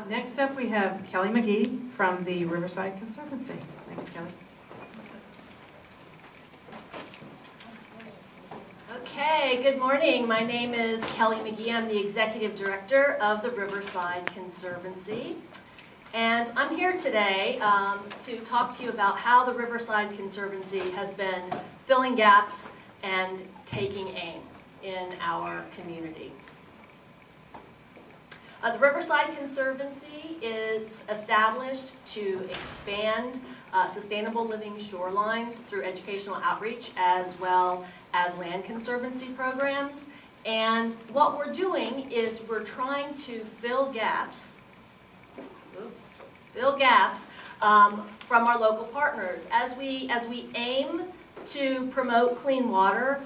Next up we have Kelli McGee from the Riverside Conservancy. Thanks, Kelli. Okay, good morning. My name is Kelli McGee. I'm the Executive Director of the Riverside Conservancy. And I'm here today to talk to you about how the Riverside Conservancy has been filling gaps and taking aim in our community. The Riverside Conservancy is established to expand sustainable living shorelines through educational outreach as well as land conservancy programs. And what we're doing is we're trying to fill gaps, from our local partners. As we aim to promote clean water,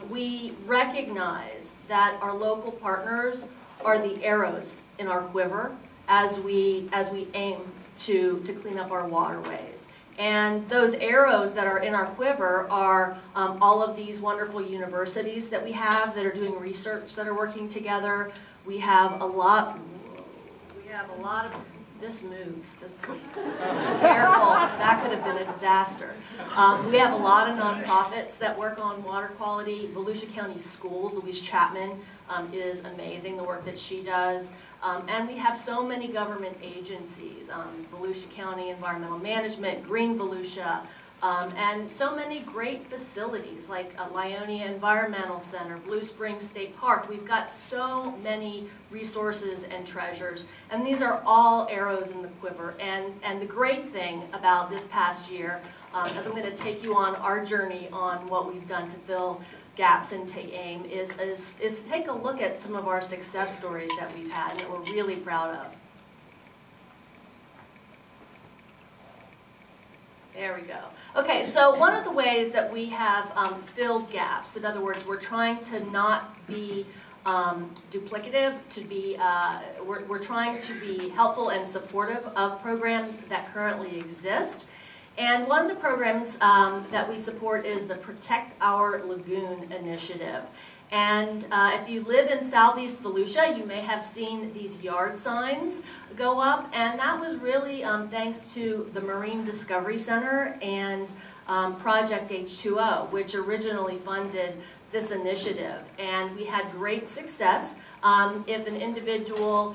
we recognize that our local partners are the arrows in our quiver as we aim to clean up our waterways. And those arrows that are in our quiver are all of these wonderful universities that we have that are doing research, that are working together. We have a lot of, this moves, careful, that could have been a disaster. We have a lot of nonprofits that work on water quality. Volusia County Schools, Louise Chapman is amazing, the work that she does. And we have so many government agencies, Volusia County Environmental Management, Green Volusia, and so many great facilities like Lyonia Environmental Center, Blue Springs State Park. We've got so many resources and treasures, and these are all arrows in the quiver. And the great thing about this past year, as I'm going to take you on our journey on what we've done to fill gaps and take aim, is to take a look at some of our success stories that we've had and that we're really proud of. There we go. Okay, so one of the ways that we have filled gaps, in other words, we're trying to not be duplicative, we're trying to be helpful and supportive of programs that currently exist. And one of the programs that we support is the Protect Our Lagoon initiative. And if you live in southeast Volusia, you may have seen these yard signs go up, and that was really thanks to the Marine Discovery Center and Project H2O, which originally funded this initiative. And we had great success. If an individual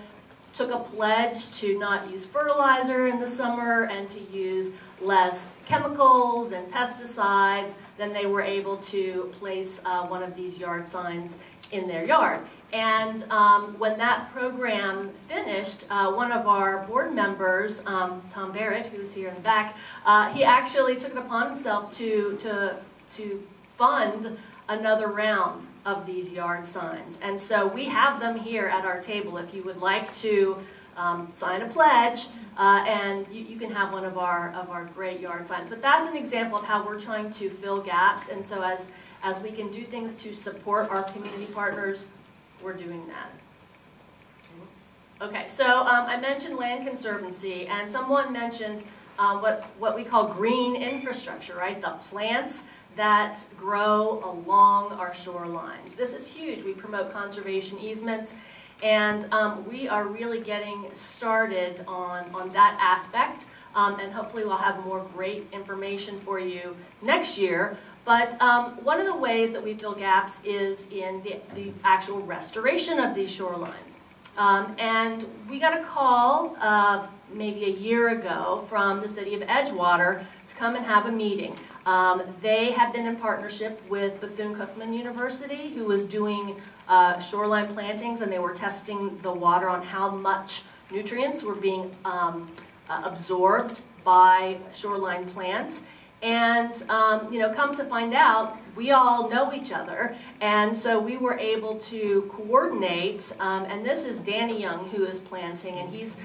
took a pledge to not use fertilizer in the summer and to use less chemicals and pesticides, then they were able to place one of these yard signs in their yard. And when that program finished, one of our board members, Tom Barrett, who's here in the back, he actually took it upon himself to fund another round of these yard signs. And so we have them here at our table if you would like to sign a pledge, and you can have one of our great yard signs. But that's an example of how we're trying to fill gaps, and so as we can do things to support our community partners, we're doing that. Oops. Okay, so I mentioned land conservancy, and someone mentioned what we call green infrastructure, right? The plants that grow along our shorelines. This is huge. We promote conservation easements, and we are really getting started on that aspect, and hopefully we'll have more great information for you next year. But one of the ways that we fill gaps is in the actual restoration of these shorelines. And we got a call maybe a year ago from the city of Edgewater to come and have a meeting. They had been in partnership with Bethune-Cookman University, who was doing shoreline plantings, and they were testing the water on how much nutrients were being absorbed by shoreline plants. And come to find out, we all know each other, and so we were able to coordinate, and this is Danny Young who is planting, and he's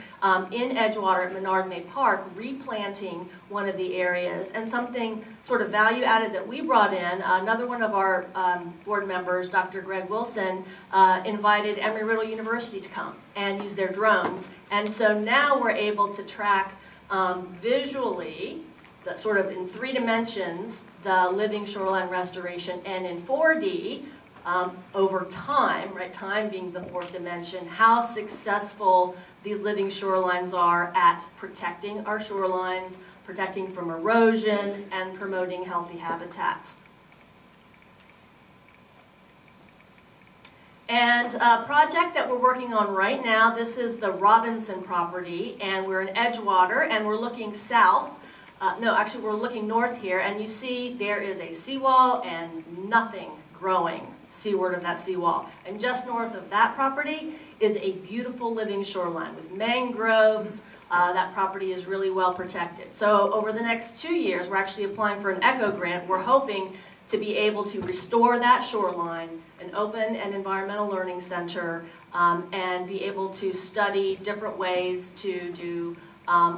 in Edgewater at Menard May Park replanting one of the areas. And something sort of value added that we brought in, another one of our board members, Dr. Greg Wilson, invited Embry-Riddle University to come and use their drones. And so now we're able to track visually, sort of in 3 dimensions, the living shoreline restoration, and in 4D, over time, right, time being the fourth dimension, how successful these living shorelines are at protecting our shorelines, protecting from erosion, and promoting healthy habitats. And a project that we're working on right now, this is the Robinson property, and we're in Edgewater, and we're looking south. No, actually we're looking north here, and you see there is a seawall and nothing growing seaward of that seawall. And just north of that property is a beautiful living shoreline with mangroves. That property is really well protected. So over the next 2 years, we're actually applying for an ECHO grant. We're hoping to be able to restore that shoreline, an open and environmental learning center, and be able to study different ways to do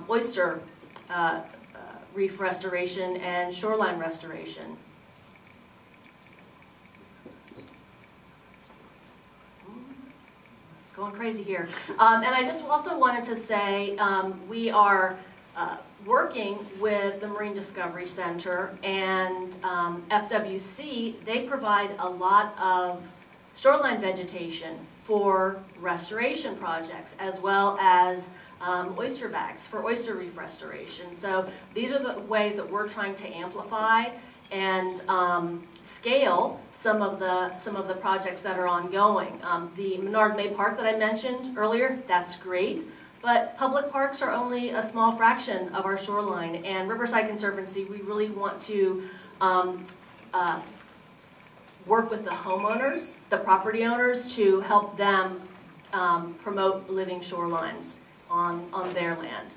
oyster reef restoration and shoreline restoration. It's going crazy here. And I just also wanted to say we are working with the Marine Discovery Center and FWC. They provide a lot of shoreline vegetation for restoration projects, as well as oyster bags for oyster reef restoration. So these are the ways that we're trying to amplify and scale some of the projects that are ongoing. The Menard May Park that I mentioned earlier, that's great. But public parks are only a small fraction of our shoreline, and Riverside Conservancy, we really want to work with the homeowners, the property owners, to help them promote living shorelines on their land.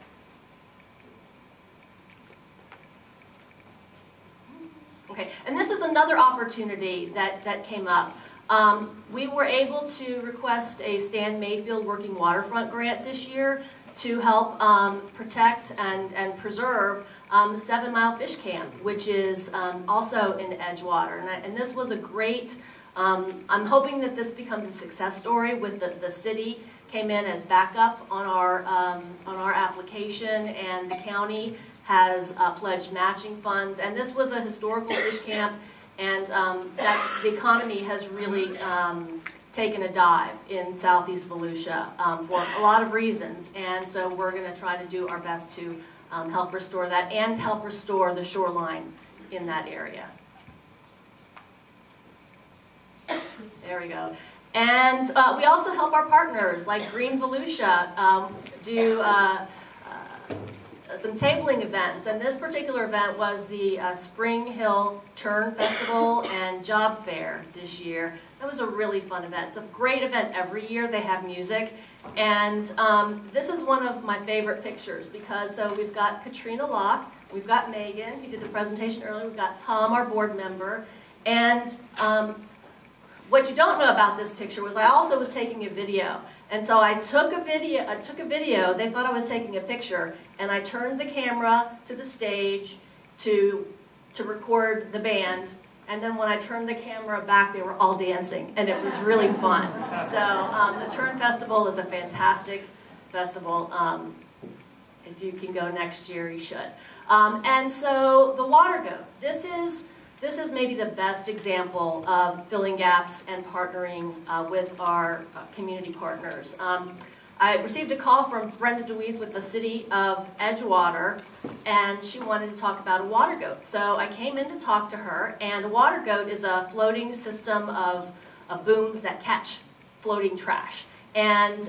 Okay, and this is another opportunity that came up. We were able to request a Stan Mayfield Working Waterfront grant this year to help protect and preserve the 7 Mile Fish Camp, which is also in Edgewater. And this was a great, I'm hoping that this becomes a success story with the city came in as backup on our application, and the county has pledged matching funds. And this was a historical fish camp, and that the economy has really taken a dive in Southeast Volusia for a lot of reasons. And so we're going to try to do our best to help restore that and help restore the shoreline in that area. There we go. And we also help our partners like Green Volusia do some tabling events, and this particular event was the Spring Hill Turn Festival and Job Fair this year. That was a really fun event. It's a great event every year. They have music, and this is one of my favorite pictures because so we've got Katrina Locke, we've got Megan, who did the presentation earlier, we've got Tom, our board member, and what you don't know about this picture was I also was taking a video. And so I took a video, they thought I was taking a picture, and I turned the camera to the stage to record the band, and then when I turned the camera back, they were all dancing, and it was really fun. So the Turn Festival is a fantastic festival. If you can go next year, you should. And so the water goat, this is maybe the best example of filling gaps and partnering with our community partners. I received a call from Brenda DeWeese with the city of Edgewater, and she wanted to talk about a water goat. So I came in to talk to her, and a water goat is a floating system of booms that catch floating trash. And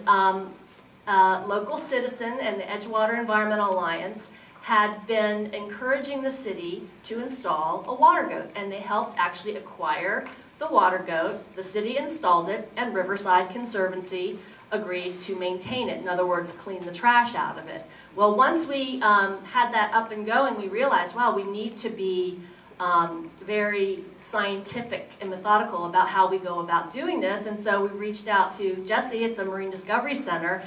a local citizen and the Edgewater Environmental Alliance had been encouraging the city to install a water goat, and they helped actually acquire the water goat. The city installed it, and Riverside Conservancy agreed to maintain it. In other words, clean the trash out of it. Well, once we had that up and going, we realized, wow, we need to be very scientific and methodical about how we go about doing this, and so we reached out to Jessie at the Marine Discovery Center.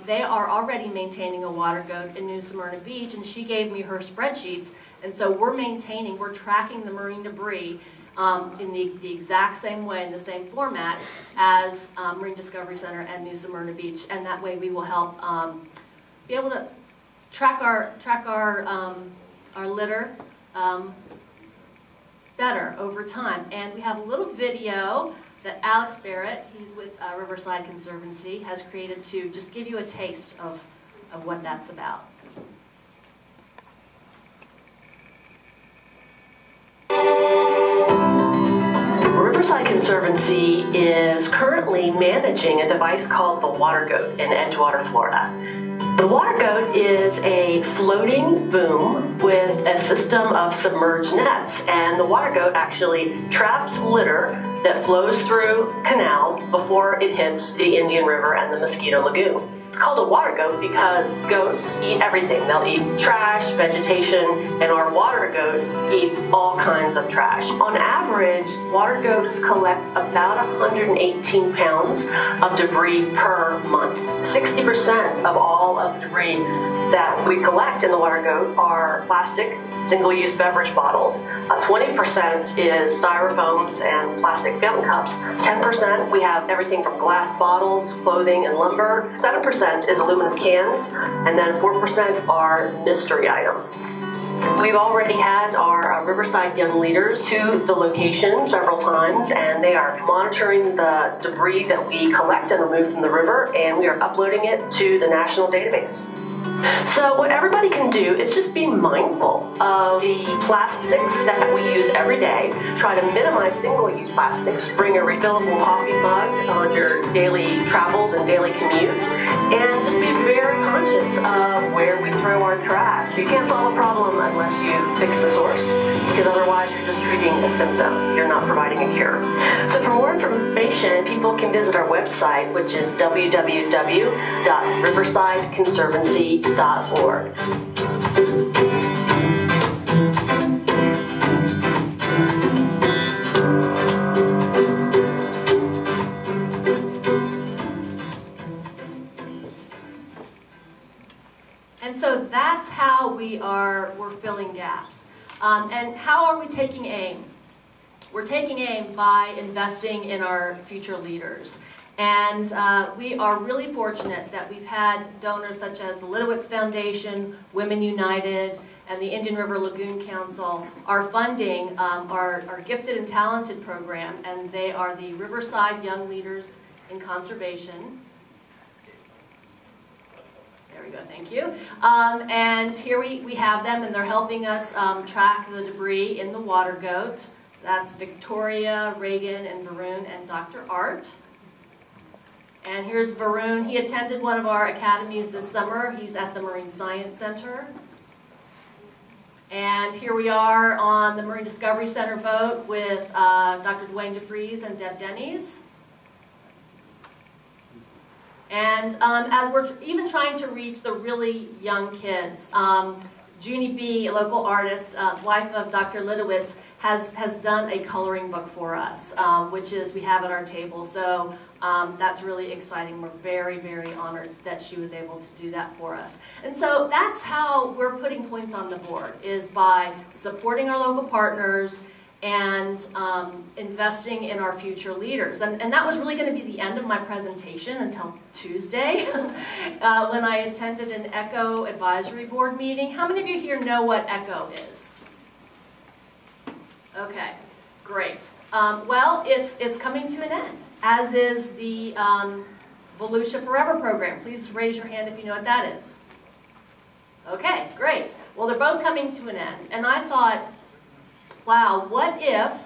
They are already maintaining a water goat in New Smyrna Beach, and she gave me her spreadsheets, and so we're tracking the marine debris in the exact same way, in the same format as Marine Discovery Center and New Smyrna Beach, and that way we will help be able to track our litter better over time. And we have a little video that Alex Barrett, he's with Riverside Conservancy, has created to just give you a taste of what that's about. Riverside Conservancy is currently managing a device called the Water Goat in Edgewater, Florida. The Water Goat is a floating boom with a system of submerged nets, and the Water Goat actually traps litter that flows through canals before it hits the Indian River and the Mosquito Lagoon. It's called a water goat because goats eat everything. They'll eat trash, vegetation, and our water goat eats all kinds of trash. On average, water goats collect about 118 pounds of debris per month. 60% of all of the debris that we collect in the water goat are plastic, single-use beverage bottles. 20% is styrofoams and plastic fountain cups. 10% we have everything from glass bottles, clothing, and lumber. 7% is aluminum cans, and then 4% are mystery items. We've already had our Riverside Young Leaders to the location several times, and they are monitoring the debris that we collect and remove from the river, and we are uploading it to the national database. So what everybody can do is just be mindful of the plastics that we use every day. Try to minimize single-use plastics. Bring a refillable coffee mug on your daily travels and daily commutes. And just be very conscious of where we throw our trash. You can't solve a problem unless you fix the source, because otherwise you're just treating a symptom. You're not providing a cure. So for more information, people can visit our website, which is www.riversideconservancy.org. And so that's how we're filling gaps. And how are we taking aim? We're taking aim by investing in our future leaders. And we are really fortunate that we've had donors such as the Litowitz Foundation, Women United, and the Indian River Lagoon Council are funding our Gifted and Talented program, and they are the Riverside Young Leaders in Conservation. There we go, thank you. And here we have them, and they're helping us track the debris in the Water Goat. That's Victoria, Reagan, and Varun, and Dr. Art. And here's Varun. He attended one of our academies this summer. He's at the Marine Science Center. And here we are on the Marine Discovery Center boat with Dr. Dwayne DeFries and Deb Denny's. And as we're even trying to reach the really young kids, Junie B., a local artist, wife of Dr. Litowitz, has done a coloring book for us, which is we have at our table. So that's really exciting. We're very, very honored that she was able to do that for us. And so that's how we're putting points on the board, is by supporting our local partners and investing in our future leaders. And that was really going to be the end of my presentation until Tuesday when I attended an ECHO advisory board meeting. How many of you here know what ECHO is? Okay, great. Well, it's coming to an end, as is the Volusia Forever program. Please raise your hand if you know what that is. Okay, great. Well, they're both coming to an end. And I thought, wow, what if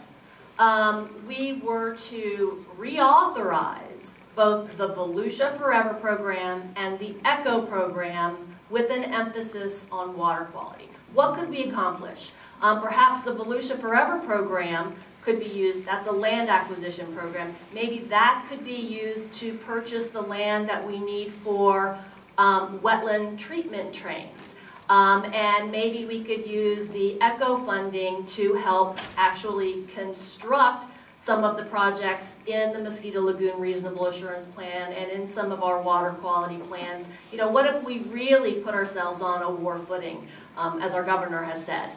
we were to reauthorize both the Volusia Forever program and the ECHO program with an emphasis on water quality? What could we accomplish? Perhaps the Volusia Forever program could be used, that's a land acquisition program. Maybe that could be used to purchase the land that we need for wetland treatment trains. And maybe we could use the ECHO funding to help actually construct some of the projects in the Mosquito Lagoon Reasonable Assurance Plan and in some of our water quality plans. You know, what if we really put ourselves on a war footing, as our governor has said,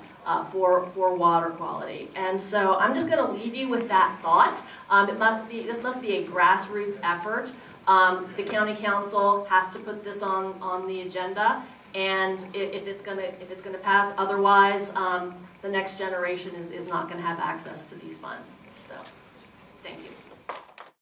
for water quality? And so I'm just going to leave you with that thought. This must be a grassroots effort. The county council has to put this on the agenda, and if it's going to pass, otherwise the next generation is not going to have access to these funds. So, thank you.